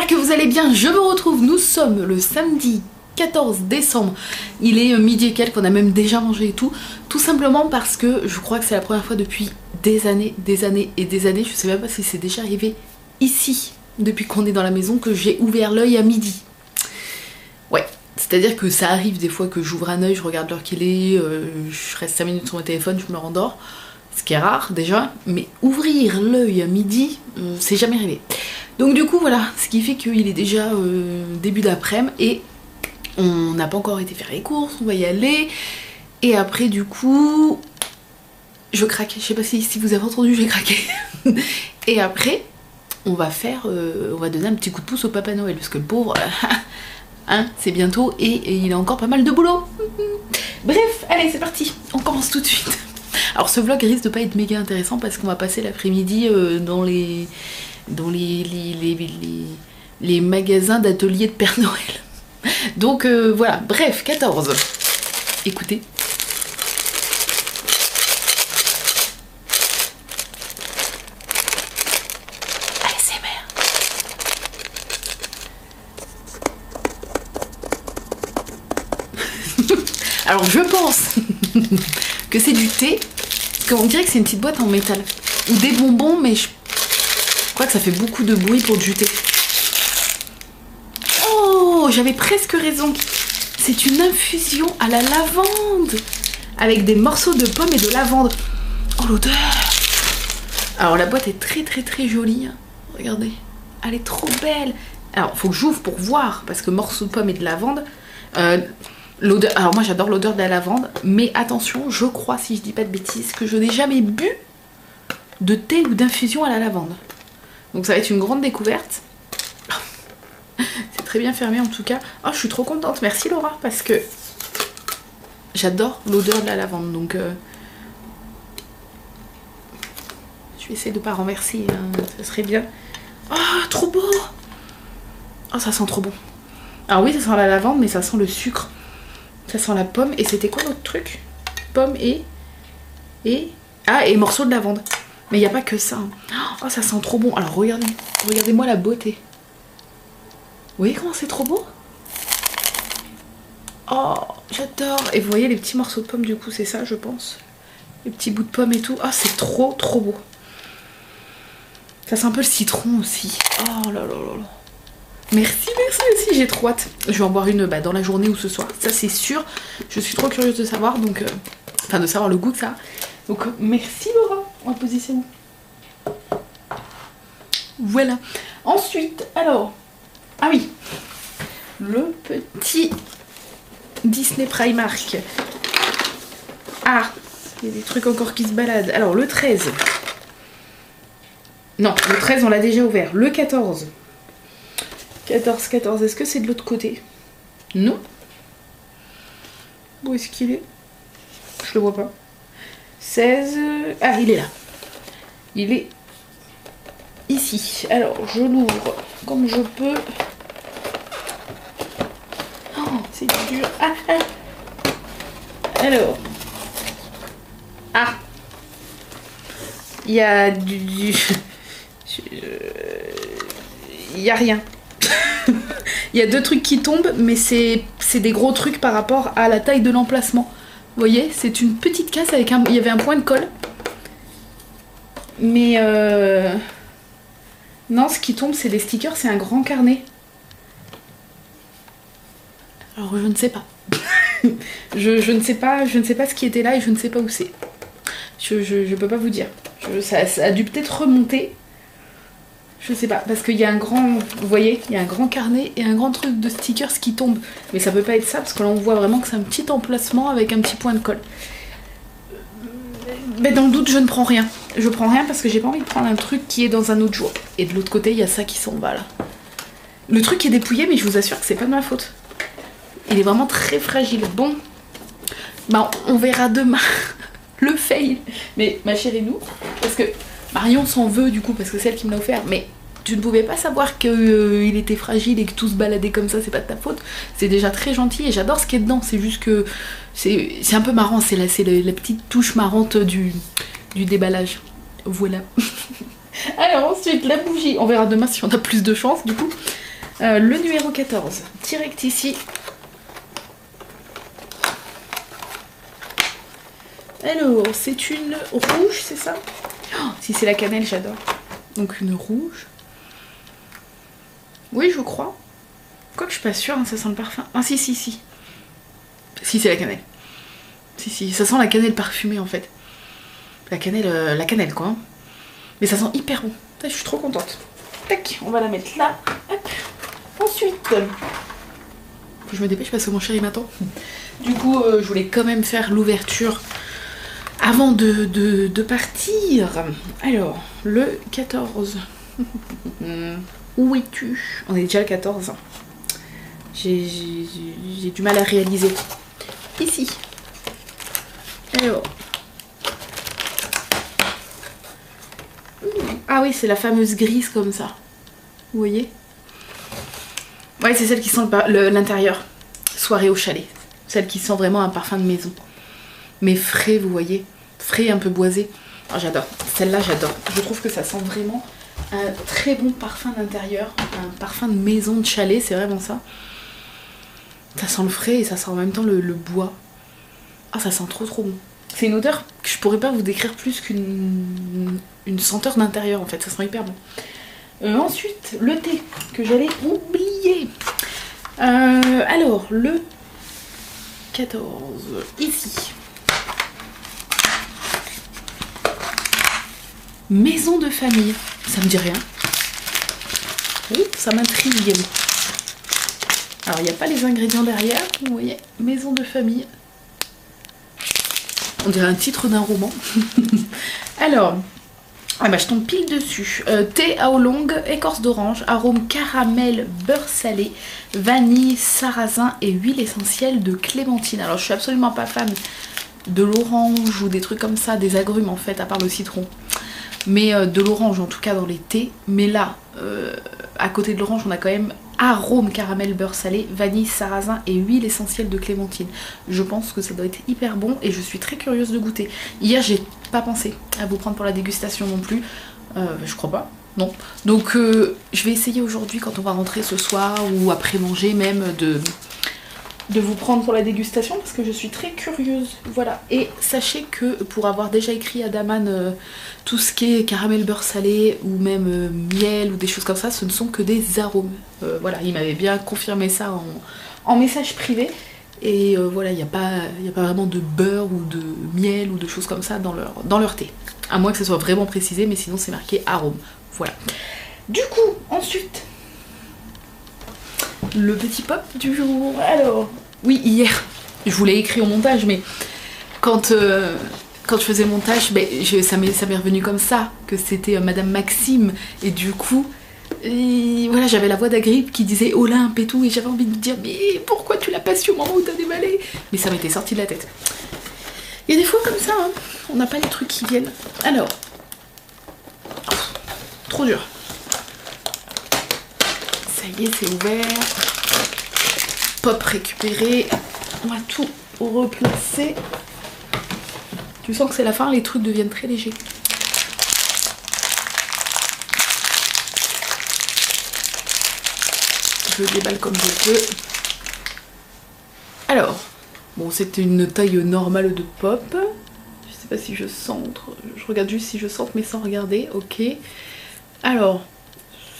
que vous allez bien, je vous retrouve, nous sommes le samedi 14 décembre, il est midi et quelques, on a même déjà mangé et tout simplement parce que je crois que c'est la première fois depuis des années, je sais même pas si c'est déjà arrivé ici, depuis qu'on est dans la maison, que j'ai ouvert l'œil à midi. Ouais, c'est-à-dire que ça arrive des fois que j'ouvre un œil, je regarde l'heure qu'il est, je reste 5 minutes sur mon téléphone, je me rendors, ce qui est rare déjà, mais ouvrir l'œil à midi, c'est jamais arrivé. Donc du coup voilà, ce qui fait qu'il est déjà début d'après-midi et on n'a pas encore été faire les courses, on va y aller. Et après du coup, je craque, je sais pas si vous avez entendu, j'ai craqué. Et après, on va donner un petit coup de pouce au Papa Noël, parce que le pauvre, hein, c'est bientôt et il a encore pas mal de boulot. Bref, allez c'est parti, on commence tout de suite. Alors ce vlog risque de pas être méga intéressant parce qu'on va passer l'après-midi dans les magasins d'ateliers de Père Noël. Donc voilà, bref, 14. Écoutez. ASMR. Alors je pense que c'est du thé, parce qu'on dirait que c'est une petite boîte en métal. Ou des bonbons, mais je crois que ça fait beaucoup de bruit pour du thé. Oh, j'avais presque raison. C'est une infusion à la lavande avec des morceaux de pommes et de lavande. Oh l'odeur. Alors la boîte est très jolie. Regardez, elle est trop belle. Alors faut que j'ouvre pour voir parce que morceaux de pommes et de lavande. L'odeur. Alors moi j'adore l'odeur de la lavande, mais attention, je crois, si je dis pas de bêtises, que je n'ai jamais bu de thé ou d'infusion à la lavande. Donc ça va être une grande découverte. C'est très bien fermé en tout cas. Oh, je suis trop contente. Merci Laura parce que j'adore l'odeur de la lavande. Donc je vais essayer de pas renverser. Hein, ça serait bien. Oh, trop beau. Oh, ça sent trop bon. Alors oui, ça sent la lavande, mais ça sent le sucre. Ça sent la pomme. Et c'était quoi l'autre truc? Pomme et morceaux de lavande. Mais il n'y a pas que ça. Oh, ça sent trop bon. Alors regardez-moi la beauté. Vous voyez comment c'est trop beau? Oh, j'adore. Et vous voyez les petits morceaux de pommes, du coup, c'est ça, je pense. Les petits bouts de pommes et tout. Oh, c'est trop beau. Ça sent un peu le citron aussi. Oh là là là là. Merci aussi, j'ai trop hâte. Je vais en boire une dans la journée ou ce soir. Ça, c'est sûr. Je suis trop curieuse de savoir, donc... Enfin, de savoir le goût que ça a. Donc, merci Laura. On va positionner. Voilà. Ensuite, alors... Ah oui, le petit Disney Primark. Ah, il y a des trucs encore qui se baladent. Alors le 13. Non, le 13 on l'a déjà ouvert. Le 14. 14, est-ce que c'est de l'autre côté? Non. Où est-ce qu'il est? Je le vois pas. 16. Ah, il est là. Il est ici. Alors je l'ouvre comme je peux. Oh, c'est dur. Alors. Ah. Il y a il y a rien. Il y a deux trucs qui tombent, mais c'est des gros trucs par rapport à la taille de l'emplacement. Vous voyez, c'est une petite case avec il y avait un point de colle. Mais non, ce qui tombe, c'est des stickers, c'est un grand carnet. Alors je ne sais pas. je ne sais pas ce qui était là et je ne sais pas où c'est. Je peux pas vous dire. Ça a dû peut-être remonter. Je sais pas, parce qu'il y a un grand... Vous voyez, il y a un grand carnet et un grand truc de stickers qui tombe. Mais ça peut pas être ça, parce que là on voit vraiment que c'est un petit emplacement avec un petit point de colle. Mais dans le doute, je ne prends rien. Je prends rien parce que j'ai pas envie de prendre un truc qui est dans un autre jour. Et de l'autre côté, il y a ça qui s'en va là. Le truc est dépouillé, mais je vous assure que c'est pas de ma faute. Il est vraiment très fragile. Bon, bah on verra demain le fail. Mais ma chérie, nous, parce que Marion s'en veut du coup, parce que c'est elle qui me l'a offert. Mais tu ne pouvais pas savoir qu'il était fragile et que tout se baladait comme ça, c'est pas de ta faute. C'est déjà très gentil et j'adore ce qu'il y a dedans. C'est juste que c'est un peu marrant, c'est la petite touche marrante du déballage. Voilà. Alors ensuite, la bougie. On verra demain si on a plus de chance du coup. Le numéro 14, direct ici. Alors, c'est une rouge, c'est ça? Oh, si c'est la cannelle, j'adore. Donc une rouge. Oui, je crois. Quoique je suis pas sûre, hein, ça sent le parfum. Ah si, si, si. Si, c'est la cannelle. Si, si, ça sent la cannelle parfumée en fait. La cannelle quoi. Mais ça sent hyper bon. Je suis trop contente. Tac, on va la mettre là. Hop. Ensuite, je me dépêche parce que mon chéri m'attend. Du coup, je voulais quand même faire l'ouverture avant de partir. Alors, le 14. Où es-tu? On est déjà le 14. J'ai du mal à réaliser. Ici. Alors. Ah oui, c'est la fameuse grise comme ça. Vous voyez? Ouais, c'est celle qui sent l'intérieur. Soirée au chalet. Celle qui sent vraiment un parfum de maison. Mais frais, vous voyez. Frais, un peu boisé. Oh, j'adore. Celle-là, j'adore. Je trouve que ça sent vraiment un très bon parfum d'intérieur. Un parfum de maison, de chalet, c'est vraiment ça. Ça sent le frais et ça sent en même temps le bois. Ah, ça sent trop trop bon. C'est une odeur que je pourrais pas vous décrire plus qu'une senteur d'intérieur en fait. Ça sent hyper bon. Ensuite, le thé que j'allais oublier. Alors, le 14, ici. Maison de famille. Ça me dit rien. Oh, ça m'intrigue. Alors, il n'y a pas les ingrédients derrière. Vous voyez, maison de famille. On dirait un titre d'un roman. Alors, ah bah, je tombe pile dessus. Thé à oolong, écorce d'orange, arôme caramel, beurre salé, vanille, sarrasin et huile essentielle de clémentine. Alors, je suis absolument pas fan de l'orange ou des trucs comme ça, des agrumes en fait, à part le citron. Mais de l'orange en tout cas dans les thés. Mais là, à côté de l'orange, on a quand même arôme caramel, beurre salé, vanille, sarrasin et huile essentielle de clémentine. Je pense que ça doit être hyper bon et je suis très curieuse de goûter. Hier, j'ai pas pensé à vous prendre pour la dégustation non plus. Je crois pas, non. Donc je vais essayer aujourd'hui quand on va rentrer ce soir ou après manger même de vous prendre pour la dégustation parce que je suis très curieuse. Voilà. Et sachez que pour avoir déjà écrit à Daman tout ce qui est caramel beurre salé ou même miel ou des choses comme ça, ce ne sont que des arômes. Voilà, il m'avait bien confirmé ça en message privé. Et voilà, il n'y a pas vraiment de beurre ou de miel ou de choses comme ça dans leur thé. À moins que ce soit vraiment précisé, mais sinon c'est marqué arôme. Voilà. Du coup, ensuite, le petit pop du jour. Alors, oui, hier, je vous l'ai écrit au montage, mais quand je faisais le montage, ça m'est revenu comme ça, que c'était Madame Maxime, et du coup, voilà, j'avais la voix d'Agrippe qui disait Olympe et tout, et j'avais envie de dire mais pourquoi tu l'as pas su au moment où t'as déballé? Mais ça m'était sorti de la tête. Il y a des fois comme ça, hein, on n'a pas les trucs qui viennent. Alors, trop dur. Ça y est, c'est ouvert. Pop récupéré. On va tout replacer. Tu sens que c'est la fin, les trucs deviennent très légers. Je déballe comme je peux. Alors, bon, c'était une taille normale de pop. Je sais pas si je centre. Je regarde juste si je centre, mais sans regarder. Ok. Alors,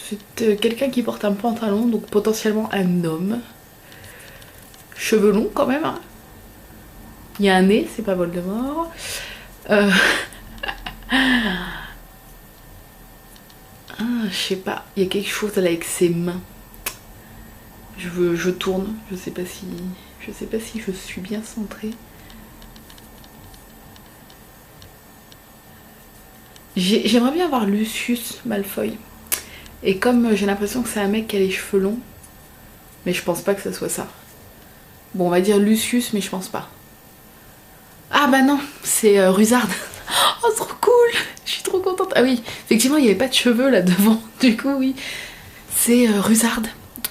c'est quelqu'un qui porte un pantalon, donc potentiellement un homme. Cheveux longs quand même. Hein. Il y a un nez, c'est pas Voldemort. Ah, je sais pas. Il y a quelque chose là avec ses mains. Je tourne. Je sais pas si je suis bien centrée. J'aimerais bien avoir Lucius Malfoy. Et comme j'ai l'impression que c'est un mec qui a les cheveux longs, mais je pense pas que ça soit ça. Bon, on va dire Lucius, mais je pense pas. Ah bah non, c'est Rusard. Oh, c'est trop cool. Je suis trop contente. Ah oui, effectivement, il n'y avait pas de cheveux là devant. Du coup, oui, c'est Rusard.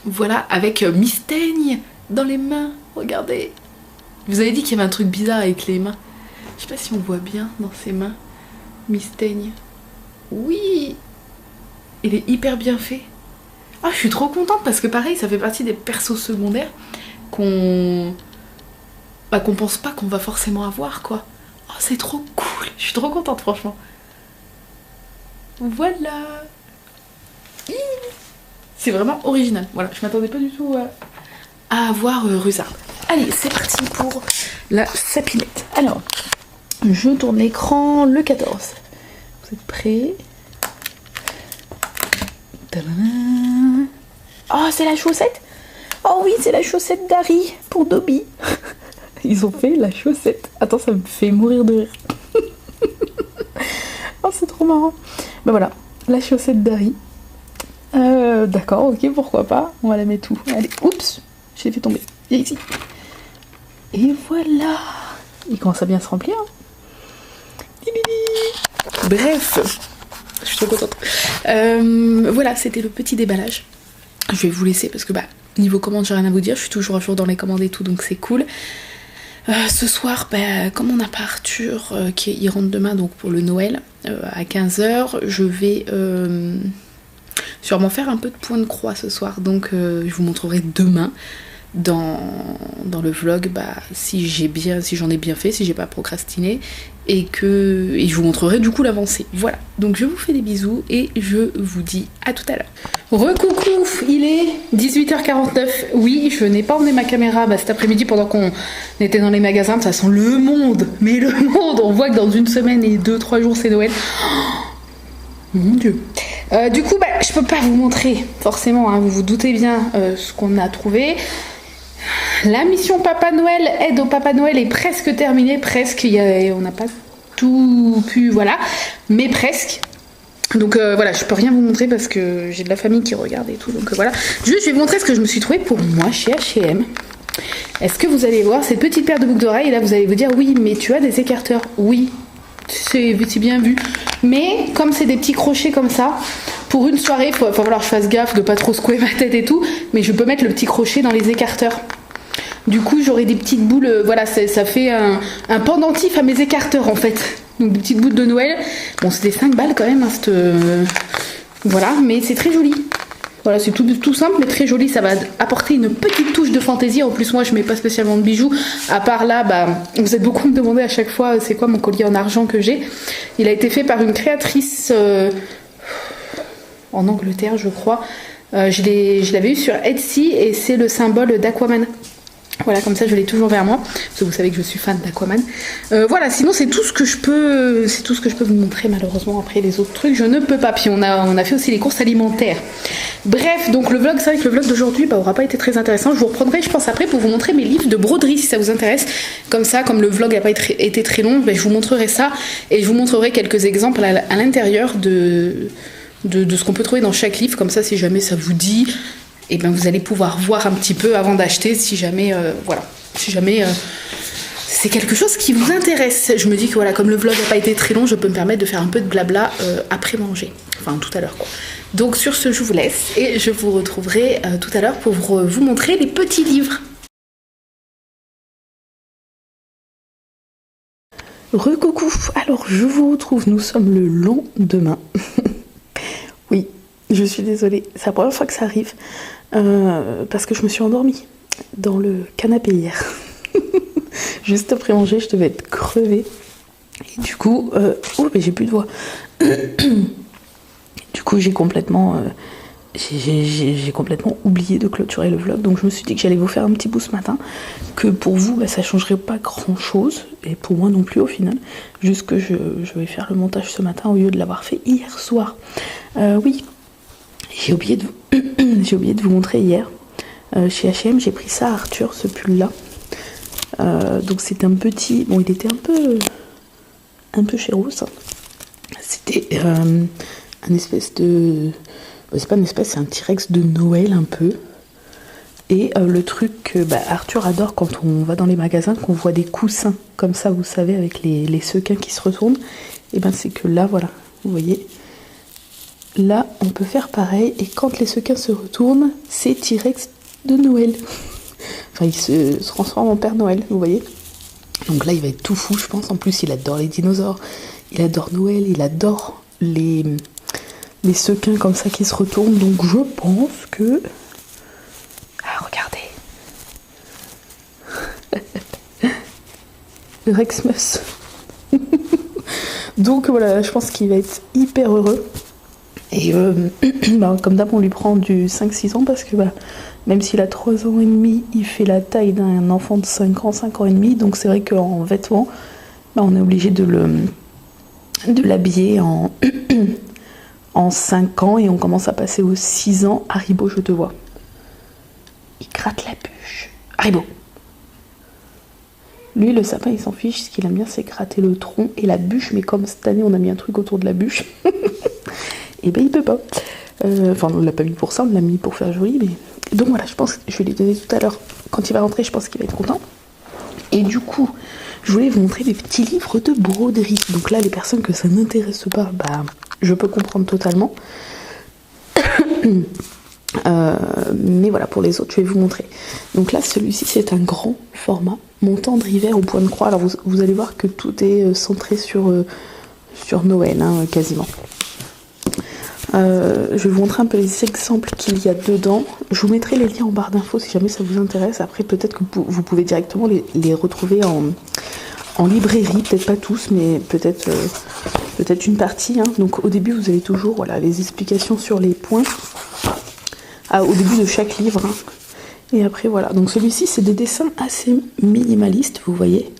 Voilà, avec Mystaigne dans les mains. Regardez. Vous avez dit qu'il y avait un truc bizarre avec les mains. Je sais pas si on voit bien dans ses mains. Mystaigne. Oui. Il est hyper bien fait. Ah, je suis trop contente parce que pareil, ça fait partie des persos secondaires qu'on qu'on pense pas qu'on va forcément avoir, quoi. Oh, c'est trop cool. Je suis trop contente, franchement. Voilà. C'est vraiment original. Voilà, je m'attendais pas du tout à avoir Rusard. Allez, c'est parti pour la sapinette. Alors, je tourne l'écran le 14. Vous êtes prêts? Tadam. Oh, c'est la chaussette. Oh oui, c'est la chaussette d'Harry pour Dobby. Ils ont fait la chaussette. Attends, ça me fait mourir de rire. Oh, c'est trop marrant. Ben voilà, la chaussette d'Harry. D'accord, ok, pourquoi pas. On va la mettre où? Allez, oups, j'ai fait tomber. Viens ici. Et voilà. Il commence à bien se remplir. Bref, je suis trop contente. Voilà, c'était le petit déballage. Je vais vous laisser parce que niveau commande, j'ai rien à vous dire. Je suis toujours à jour dans les commandes et tout, donc c'est cool. Ce soir, comme on n'a pas Arthur il rentre demain donc pour le Noël à 15h, je vais sûrement faire un peu de point de croix ce soir. Donc je vous montrerai demain dans le vlog si j'en ai bien fait, si j'ai pas procrastiné et je vous montrerai du coup l'avancée. Voilà, donc je vous fais des bisous et je vous dis à tout à l'heure. Recoucou, il est 18h49. Oui, je n'ai pas emmené ma caméra cet après-midi pendant qu'on était dans les magasins. De toute façon, le monde, mais le monde, on voit que dans une semaine et 2-3 jours c'est Noël. Oh, mon Dieu. Du coup, je peux pas vous montrer forcément, hein, vous vous doutez bien ce qu'on a trouvé. La mission Papa Noël, aide au Papa Noël est presque terminée, presque. On n'a pas tout pu, voilà, mais presque. Donc voilà, je peux rien vous montrer parce que j'ai de la famille qui regarde et tout, donc voilà. Juste, je vais vous montrer ce que je me suis trouvé pour moi chez H&M. Est-ce que vous allez voir cette petite paire de boucles d'oreilles et là vous allez vous dire oui, mais tu as des écarteurs. Oui, c'est bien vu. Mais comme c'est des petits crochets comme ça, pour une soirée, il va falloir que je fasse gaffe de pas trop secouer ma tête et tout, mais je peux mettre le petit crochet dans les écarteurs. Du coup, j'aurai des petites boules, voilà, ça fait un pendentif à mes écarteurs en fait. Donc des petites boules de Noël. Bon, c'était 5 balles quand même, hein, voilà, mais c'est très joli. Voilà, c'est tout simple mais très joli, ça va apporter une petite touche de fantaisie. En plus, moi, je mets pas spécialement de bijoux. À part là, vous êtes beaucoup me demander à chaque fois, c'est quoi mon collier en argent que j'ai. Il a été fait par une créatrice en Angleterre, je crois. Je l'avais eu sur Etsy et c'est le symbole d'Aquaman. Voilà, comme ça je l'ai toujours vers moi, parce que vous savez que je suis fan d'Aquaman. Voilà, sinon c'est tout ce que je peux vous montrer. Malheureusement, après les autres trucs, je ne peux pas. Puis on a fait aussi les courses alimentaires. Bref, donc le vlog, c'est vrai que le vlog d'aujourd'hui aura pas été très intéressant. Je vous reprendrai, je pense, après pour vous montrer mes livres de broderie si ça vous intéresse. Comme ça, comme le vlog n'a pas été très long, je vous montrerai ça et je vous montrerai quelques exemples à l'intérieur de ce qu'on peut trouver dans chaque livre. Comme ça, si jamais ça vous dit, et vous allez pouvoir voir un petit peu avant d'acheter si jamais c'est quelque chose qui vous intéresse. Je me dis que voilà, comme le vlog n'a pas été très long, je peux me permettre de faire un peu de blabla après manger, enfin tout à l'heure quoi. Donc sur ce, je vous laisse et je vous retrouverai tout à l'heure pour vous montrer les petits livres. Recoucou, alors je vous retrouve, nous sommes le lendemain. Oui, je suis désolée, c'est la première fois que ça arrive. Parce que je me suis endormie dans le canapé hier. Juste après manger, je devais être crevée. Et du coup, mais j'ai plus de voix. Du coup, j'ai complètement oublié de clôturer le vlog. Donc je me suis dit que j'allais vous faire un petit bout ce matin. Que pour vous, ça changerait pas grand chose. Et pour moi non plus au final. Juste que je vais faire le montage ce matin au lieu de l'avoir fait hier soir. Oui. J'ai oublié de vous montrer hier. Chez H&M, j'ai pris ça à Arthur, ce pull-là. Donc c'est un petit... Bon, il était un peu chéros, ça. C'était un espèce de... C'est pas une espèce, c'est un T-Rex de Noël, un peu. Et le truc que Arthur adore quand on va dans les magasins, qu'on voit des coussins comme ça, vous savez, avec les sequins qui se retournent. Et c'est que là, voilà, vous voyez... Là, on peut faire pareil, et quand les sequins se retournent, c'est T-Rex de Noël. Enfin, il se transforme en Père Noël, vous voyez. Donc là, il va être tout fou, je pense. En plus, il adore les dinosaures, il adore Noël, il adore les les sequins comme ça qui se retournent. Donc je pense que... Ah, regardez. Le Rexmus. Donc voilà, je pense qu'il va être hyper heureux. Et bah, comme d'hab, on lui prend du 5-6 ans parce que bah, même s'il a 3 ans et demi, il fait la taille d'un enfant de 5 ans et demi. Donc c'est vrai qu'en vêtements, bah, on est obligé de l'habiller en, en 5 ans et on commence à passer aux 6 ans. Haribo, je te vois. Il gratte la bûche. Haribo. Lui, le sapin, il s'en fiche. Ce qu'il aime bien, c'est gratter le tronc et la bûche. Mais comme cette année, on a mis un truc autour de la bûche, et ben il peut pas. Enfin, on l'a pas mis pour ça, on l'a mis pour faire joli. Mais... Donc voilà, je pense que je vais lui donner tout à l'heure. Quand il va rentrer, je pense qu'il va être content. Et du coup, je voulais vous montrer des petits livres de broderie. Donc là, les personnes que ça n'intéresse pas, bah, je peux comprendre totalement. Mais voilà, pour les autres, je vais vous montrer. Donc là, celui-ci, c'est un grand format, mon tendre hiver au point de croix. Alors vous allez voir que tout est centré sur Noël, hein, quasiment. Je vais vous montrer un peu les exemples qu'il y a dedans. Je vous mettrai les liens en barre d'infos si jamais ça vous intéresse. Après, peut-être que vous pouvez directement les retrouver en librairie. Peut-être pas tous, mais peut-être une partie. Hein. Donc au début, vous avez toujours voilà, les explications sur les points. Au début de chaque livre. Hein. Et après, voilà. Donc celui-ci, c'est des dessins assez minimalistes, vous voyez.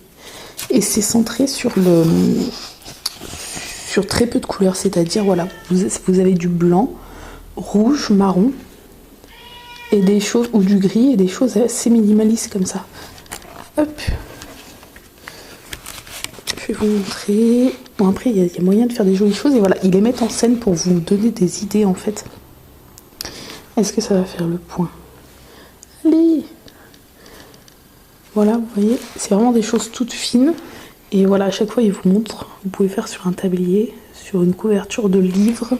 Et c'est centré sur très peu de couleurs, c'est-à-dire voilà, vous avez du blanc, rouge, marron et des choses, ou du gris et des choses assez minimalistes comme ça. Hop, je vais vous montrer. Bon, après il y a moyen de faire des jolies choses et voilà, ils les mettent en scène pour vous donner des idées en fait. Est-ce que ça va faire le point? Allez, voilà, vous voyez, c'est vraiment des choses toutes fines. Et voilà, à chaque fois, il vous montre. Vous pouvez faire sur un tablier, sur une couverture de livre.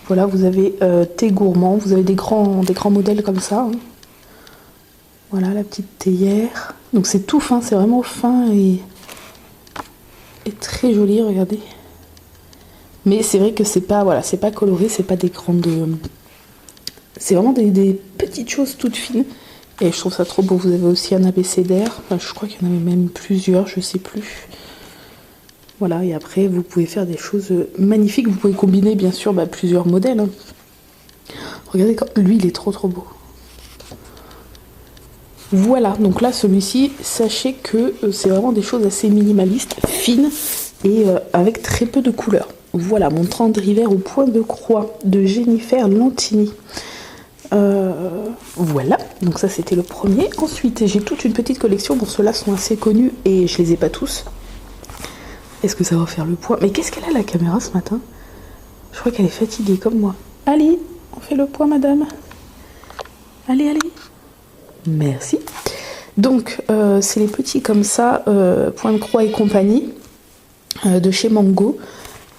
Voilà, vous avez thé gourmand. Vous avez des grands modèles comme ça. Hein. Voilà, la petite théière. Donc c'est tout fin, c'est vraiment fin et très joli, regardez. Mais c'est vrai que c'est pas, voilà, c'est pas coloré, c'est pas des grandes... C'est vraiment des petites choses toutes fines. Et je trouve ça trop beau. Vous avez aussi un abécédaire. Enfin, je crois qu'il y en avait même plusieurs, je sais plus. Voilà, et après, vous pouvez faire des choses magnifiques. Vous pouvez combiner, bien sûr, plusieurs modèles. Hein. Regardez, lui, il est trop beau. Voilà, donc là, celui-ci, sachez que c'est vraiment des choses assez minimalistes, fines, et avec très peu de couleurs. Voilà, mon tendre hiver au point de croix de Jennifer Lantini. Voilà, donc ça c'était le premier. Ensuite j'ai toute une petite collection, bon ceux-là sont assez connus et je les ai pas tous. Est-ce que ça va faire le point? Mais qu'est-ce qu'elle a la caméra ce matin? Je crois qu'elle est fatiguée comme moi. Allez, on fait le point madame. Allez. Merci. Donc c'est les petits comme ça, point de croix et compagnie, de chez Mango.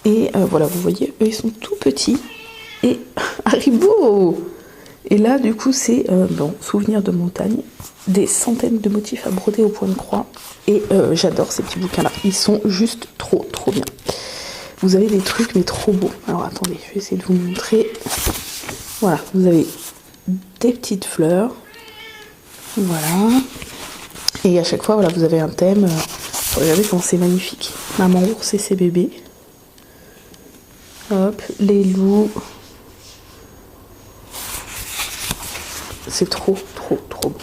Et voilà, vous voyez, eux ils sont tout petits. Et Haribo! Et là, du coup, c'est, souvenir de montagne, des centaines de motifs à broder au point de croix. Et j'adore ces petits bouquins-là. Ils sont juste trop bien. Vous avez des trucs, mais trop beaux. Alors, attendez, je vais essayer de vous montrer. Voilà, vous avez des petites fleurs. Voilà. Et à chaque fois, voilà, vous avez un thème. Regardez comment c'est magnifique. Maman ours et ses bébés. Hop, les loups. C'est trop beau.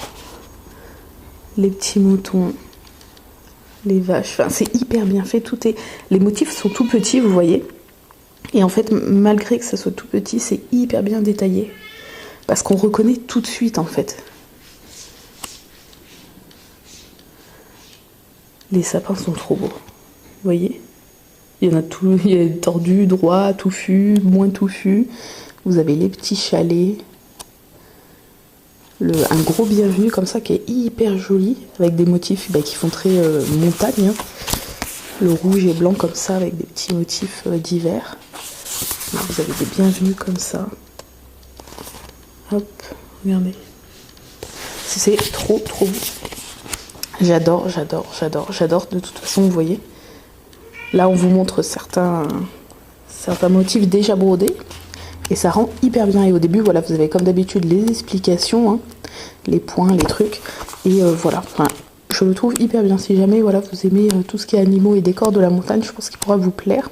Les petits moutons, les vaches, enfin c'est hyper bien fait. Les motifs sont tout petits, vous voyez. Et en fait, malgré que ça soit tout petit, c'est hyper bien détaillé. Parce qu'on reconnaît tout de suite, en fait. Les sapins sont trop beaux. Vous voyez ? Il y en a tout, il y a tordu, droit, touffu, moins touffu. Vous avez les petits chalets. Un gros bienvenu comme ça qui est hyper joli avec des motifs qui font très montagne. Hein. Le rouge et blanc comme ça avec des petits motifs d'hiver. Vous avez des bienvenus comme ça. Hop, regardez. C'est trop beau. J'adore. De toute façon, vous voyez. Là, on vous montre certains certains motifs déjà brodés. Et ça rend hyper bien. Et au début, voilà, vous avez comme d'habitude les explications, hein, les points, les trucs. Et voilà, enfin, je le trouve hyper bien. Si jamais voilà, vous aimez tout ce qui est animaux et décors de la montagne, je pense qu'il pourra vous plaire.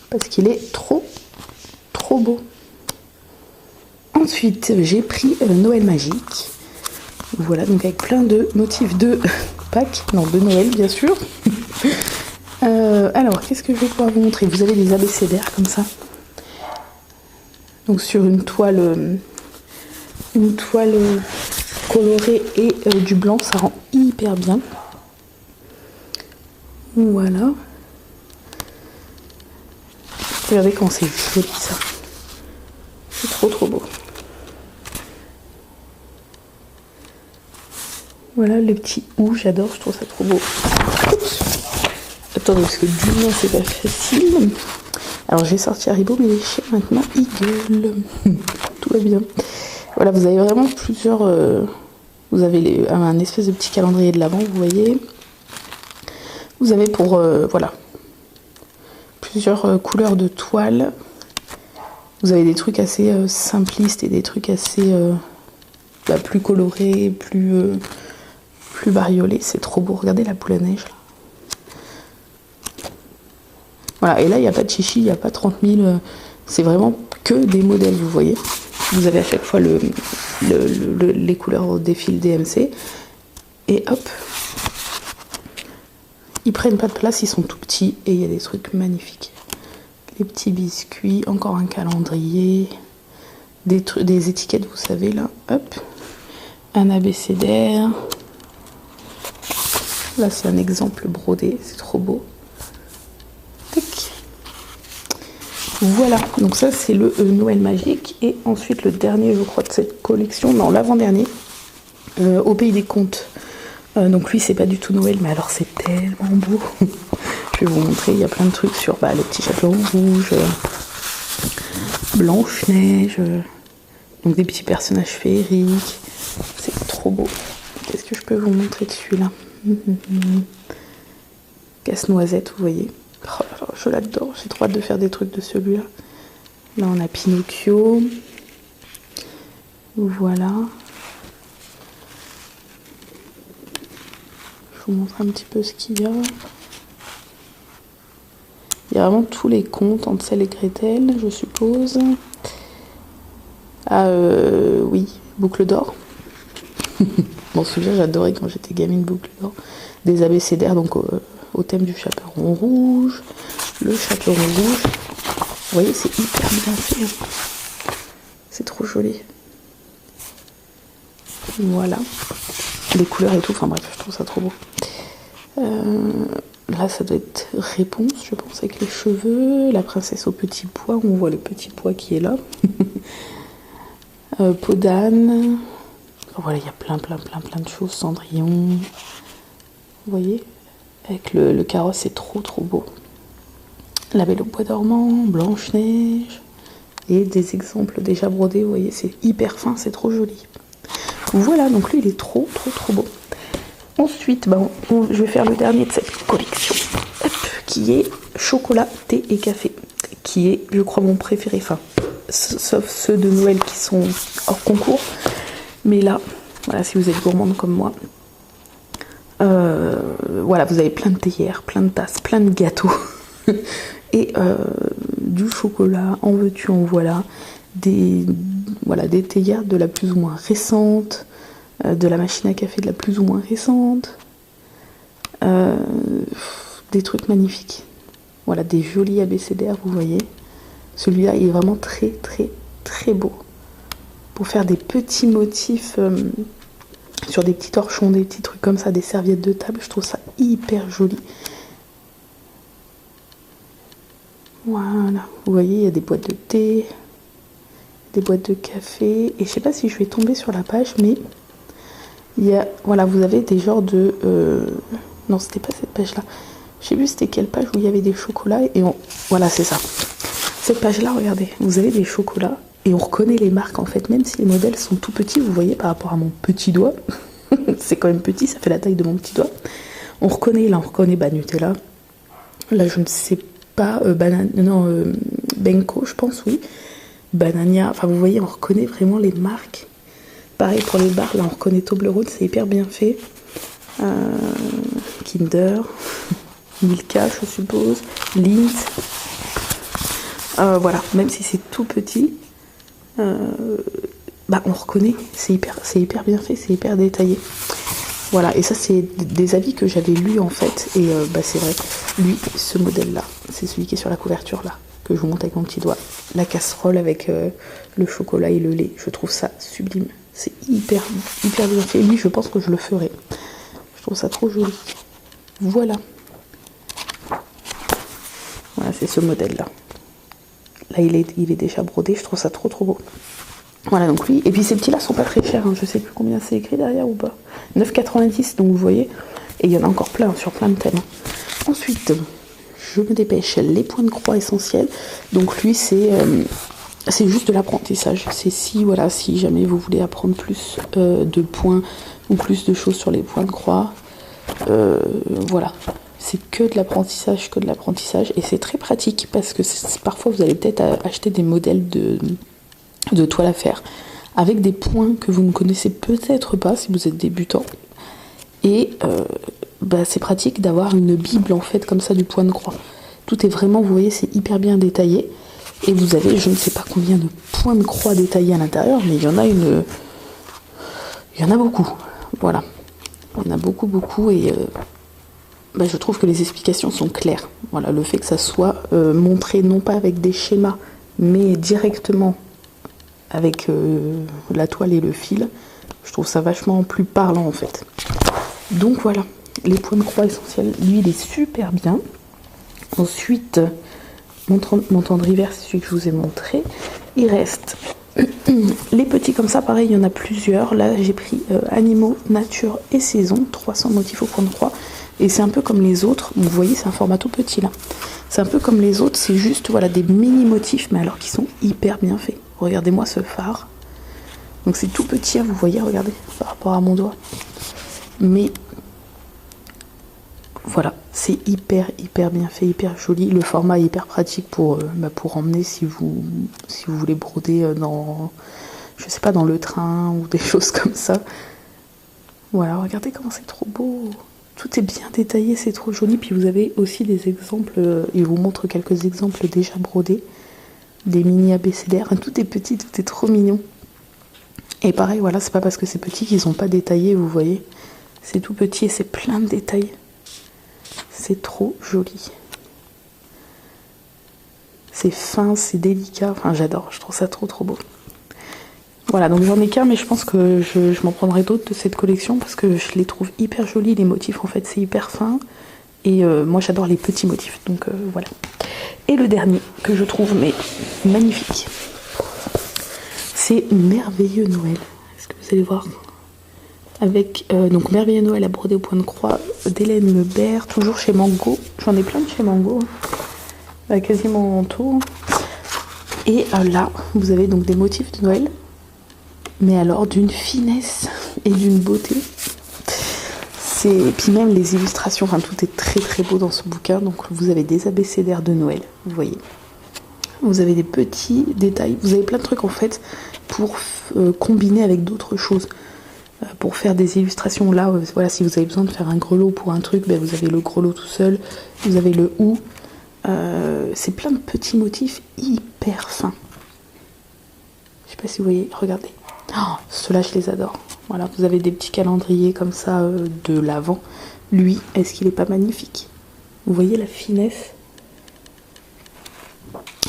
Parce qu'il est trop beau. Ensuite, j'ai pris Noël magique. Voilà, donc avec plein de motifs de Pâques, non, de Noël bien sûr. Alors, qu'est-ce que je vais pouvoir vous montrer? Vous avez des abécédaires comme ça. Donc sur une toile colorée et du blanc, ça rend hyper bien. Voilà. Regardez comment c'est joli ça. C'est trop beau. Voilà le petit ou, j'adore, je trouve ça trop beau. Oups. Attendez, parce que du moins c'est pas facile. Alors j'ai sorti Haribo, mais les chiens maintenant ils gueulent. Tout va bien. Voilà, vous avez vraiment plusieurs. Vous avez un espèce de petit calendrier de l'Avent, vous voyez. Vous avez pour voilà plusieurs couleurs de toile. Vous avez des trucs assez simplistes et des trucs assez plus colorés, plus bariolés. C'est trop beau. Regardez la boule à neige là. Voilà, et là, il n'y a pas de chichi, il n'y a pas 30 000. C'est vraiment que des modèles, vous voyez. Vous avez à chaque fois les couleurs au défil DMC. Et hop. Ils prennent pas de place, ils sont tout petits. Et il y a des trucs magnifiques. Les petits biscuits, encore un calendrier. Des étiquettes, vous savez, là. Hop. Un abécédaire. Là, c'est un exemple brodé. C'est trop beau. Voilà, donc ça c'est le Noël magique. Et ensuite le dernier, je crois, de cette collection, non, l'avant-dernier, au pays des contes. Donc lui c'est pas du tout Noël, mais alors c'est tellement beau. Je vais vous montrer, il y a plein de trucs sur le petit chaperon rouge, Blanche-Neige, donc des petits personnages féeriques. C'est trop beau. Qu'est-ce que je peux vous montrer de celui-là? Casse-noisette, vous voyez. Oh, je l'adore, j'ai trop hâte de faire des trucs de celui-là. Là on a Pinocchio. Voilà. Je vous montre un petit peu ce qu'il y a. Il y a vraiment tous les contes, Hansel et Gretel, je suppose. Ah oui, Boucle d'or. Bon, celui-là j'adorais quand j'étais gamine, Boucle d'or. Des abécédaires, donc au thème du chaperon rouge. Le chaperon rouge. Vous voyez, c'est hyper bien fait. C'est trop joli. Voilà. Les couleurs et tout, enfin bref, je trouve ça trop beau. Là, ça doit être Réponse, je pense, avec les cheveux. La princesse au petit pois, on voit le petit pois qui est là. Peau d'âne. Voilà, il y a plein de choses. Cendrillon. Vous voyez, avec le carrosse, c'est trop beau. La Belle au bois dormant, Blanche-Neige. Et des exemples déjà brodés, vous voyez, c'est hyper fin, c'est trop joli. Voilà, donc lui, il est trop beau. Ensuite, je vais faire le dernier de cette collection, qui est chocolat, thé et café, qui est, je crois, mon préféré, enfin, sauf ceux de Noël qui sont hors concours. Mais là, voilà, si vous êtes gourmande comme moi, voilà, vous avez plein de théières, plein de tasses, plein de gâteaux, et du chocolat, en veux-tu, en voilà, des théières de la plus ou moins récente, de la machine à café de la plus ou moins récente, des trucs magnifiques. Voilà, des jolis abécédaires, vous voyez. Celui-là, il est vraiment très beau. Pour faire des petits motifs sur des petits torchons, des petits trucs comme ça, des serviettes de table, je trouve ça hyper joli. Voilà, vous voyez, il y a des boîtes de thé, des boîtes de café, et je sais pas si je vais tomber sur la page, mais il y a, voilà, vous avez des genres de... non, c'était pas cette page-là. Je sais plus c'était quelle page où il y avait des chocolats, et voilà, c'est ça. Cette page-là, regardez, vous avez des chocolats, et on reconnaît les marques, en fait, même si les modèles sont tout petits, vous voyez, par rapport à mon petit doigt. C'est quand même petit, ça fait la taille de mon petit doigt. On reconnaît, là, Nutella. Là, je ne sais pas Benko, je pense, oui. Banania, enfin vous voyez, on reconnaît vraiment les marques. Pareil pour les barres, là on reconnaît Toblerone, c'est hyper bien fait. Kinder, Milka, je suppose, Lindt. Voilà, même si c'est tout petit, on reconnaît, c'est hyper bien fait, c'est hyper détaillé. Voilà, et ça c'est des avis que j'avais lus en fait, et c'est vrai, lui, ce modèle-là, c'est celui qui est sur la couverture là, que je vous montre avec mon petit doigt. La casserole avec le chocolat et le lait, je trouve ça sublime. C'est hyper bien fait. Lui, je pense que je le ferai. Je trouve ça trop joli. Voilà. Voilà, c'est ce modèle-là. Là, il est déjà brodé. Je trouve ça trop beau. Voilà, donc lui. Et puis ces petits-là sont pas très chers. Hein. Je sais plus combien c'est écrit derrière ou pas. 9,90. Donc vous voyez. Et il y en a encore plein sur plein de thèmes. Ensuite, je me dépêche. Les points de croix essentiels. Donc lui, c'est juste de l'apprentissage. C'est si jamais vous voulez apprendre plus de points ou plus de choses sur les points de croix, voilà. C'est que de l'apprentissage, et c'est très pratique parce que parfois vous allez peut-être acheter des modèles de toile à faire avec des points que vous ne connaissez peut-être pas si vous êtes débutant. Et c'est pratique d'avoir une bible en fait comme ça du point de croix. Tout est vraiment, vous voyez, c'est hyper bien détaillé. Et vous avez, je ne sais pas combien de points de croix détaillés à l'intérieur, mais il y en a beaucoup. Voilà. Il y en a beaucoup et je trouve que les explications sont claires. Voilà, le fait que ça soit montré non pas avec des schémas, mais directement avec la toile et le fil, je trouve ça vachement plus parlant en fait. Donc voilà, les points de croix essentiels, lui il est super bien. Ensuite, mon temps de rivière, c'est celui que je vous ai montré. Il reste les petits comme ça, pareil, il y en a plusieurs. Là, j'ai pris animaux, nature et saison, 300 motifs au point de croix. Et c'est un peu comme les autres. Vous voyez, c'est un format tout petit là. C'est un peu comme les autres, c'est juste des mini motifs, mais alors qui sont hyper bien faits. Regardez-moi ce phare. Donc c'est tout petit, vous voyez, regardez, par rapport à mon doigt. Mais voilà, c'est hyper bien fait, hyper joli. Le format est hyper pratique pour emmener si vous voulez broder dans le train ou des choses comme ça. Voilà, regardez comment c'est trop beau. Tout est bien détaillé, c'est trop joli. Puis vous avez aussi des exemples, il vous montre quelques exemples déjà brodés. Des mini abécédaires, tout est petit, tout est trop mignon. Et pareil, voilà, c'est pas parce que c'est petit qu'ils sont pas détaillés, vous voyez. C'est tout petit et c'est plein de détails. C'est trop joli. C'est fin, c'est délicat. Enfin, j'adore. Je trouve ça trop beau. Voilà, donc j'en ai qu'un, mais je pense que je m'en prendrai d'autres de cette collection parce que je les trouve hyper jolis. Les motifs, en fait, c'est hyper fin. Et moi, j'adore les petits motifs. Donc voilà. Et le dernier que je trouve magnifique, c'est Merveilleux Noël. Est-ce que vous allez voir ? Avec donc Merveilleux Noël à broder au point de croix d'Hélène Lebert, toujours chez Mango. J'en ai plein de chez Mango, quasiment en tout. Et là, vous avez donc des motifs de Noël, mais alors d'une finesse et d'une beauté. Et puis même les illustrations, enfin tout est très beau dans ce bouquin. Donc vous avez des abécédaires de Noël, vous voyez. Vous avez des petits détails, vous avez plein de trucs en fait pour combiner avec d'autres choses. Pour faire des illustrations là, voilà, si vous avez besoin de faire un grelot pour un truc, vous avez le grelot tout seul, vous avez le ou. C'est plein de petits motifs hyper fins. Je sais pas si vous voyez, regardez. Oh, ceux-là je les adore. Voilà, vous avez des petits calendriers comme ça de l'Avent. Lui, est-ce qu'il est pas magnifique ? Vous voyez la finesse ?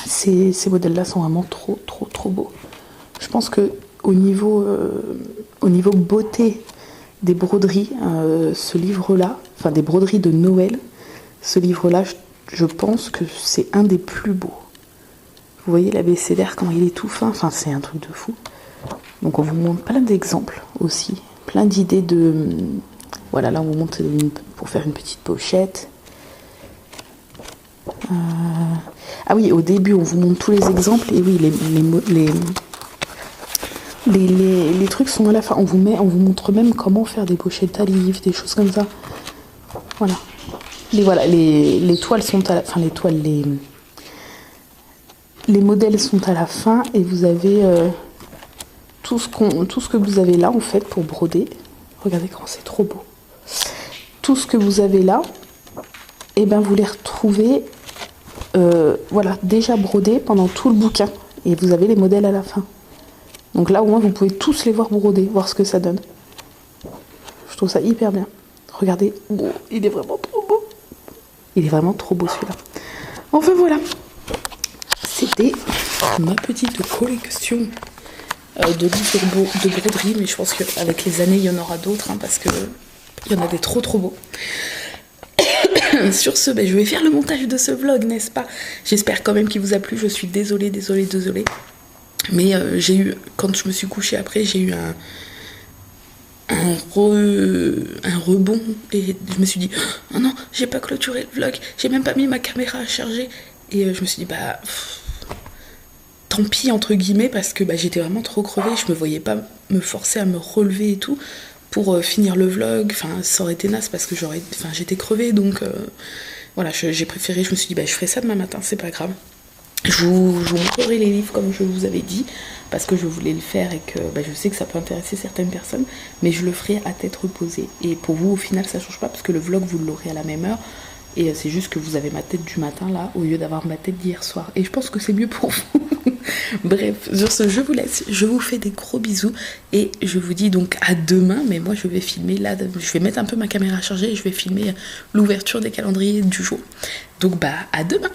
Ces modèles-là sont vraiment trop beaux. Je pense que au niveau beauté des broderies, ce livre-là, enfin des broderies de Noël, ce livre-là, je pense que c'est un des plus beaux. Vous voyez l'abécédaire, quand il est tout fin, enfin c'est un truc de fou. Donc on vous montre plein d'exemples aussi, plein d'idées de... Voilà, là on vous montre pour faire une petite pochette. Ah oui, au début on vous montre tous les exemples, et oui, les trucs sont à la fin. On vous montre même comment faire des pochettes à livres, des choses comme ça. Voilà. voilà, les toiles sont à la fin, les modèles sont à la fin et vous avez tout ce que vous avez là en fait pour broder. Regardez comment c'est trop beau. Tout ce que vous avez là, et ben vous les retrouvez voilà, déjà brodés pendant tout le bouquin. Et vous avez les modèles à la fin. Donc là au moins vous pouvez tous les voir broder, voir ce que ça donne. Je trouve ça hyper bien. Regardez, oh, il est vraiment trop beau. Il est vraiment trop beau celui-là. Enfin voilà. C'était ma petite collection de livres de broderie, mais je pense qu'avec les années il y en aura d'autres hein, parce que il y en a des trop beaux. Sur ce, je vais faire le montage de ce vlog, n'est-ce pas? J'espère quand même qu'il vous a plu. Je suis désolée. Mais j'ai eu, quand je me suis couchée après, j'ai eu un rebond et je me suis dit oh non, j'ai pas clôturé le vlog, j'ai même pas mis ma caméra à charger et je me suis dit tant pis entre guillemets parce que j'étais vraiment trop crevée, je me voyais pas me forcer à me relever et tout pour finir le vlog, enfin ça aurait été naze parce que j'étais crevée donc voilà, j'ai préféré, je me suis dit je ferai ça demain matin, c'est pas grave. Je vous montrerai les livres comme je vous avais dit parce que je voulais le faire et que je sais que ça peut intéresser certaines personnes, mais je le ferai à tête reposée. Et pour vous au final ça change pas parce que le vlog vous l'aurez à la même heure et c'est juste que vous avez ma tête du matin là au lieu d'avoir ma tête d'hier soir et je pense que c'est mieux pour vous. Bref, sur ce je vous laisse, je vous fais des gros bisous et je vous dis donc à demain, mais moi je vais filmer là, je vais mettre un peu ma caméra à charger et je vais filmer l'ouverture des calendriers du jour. Donc à demain.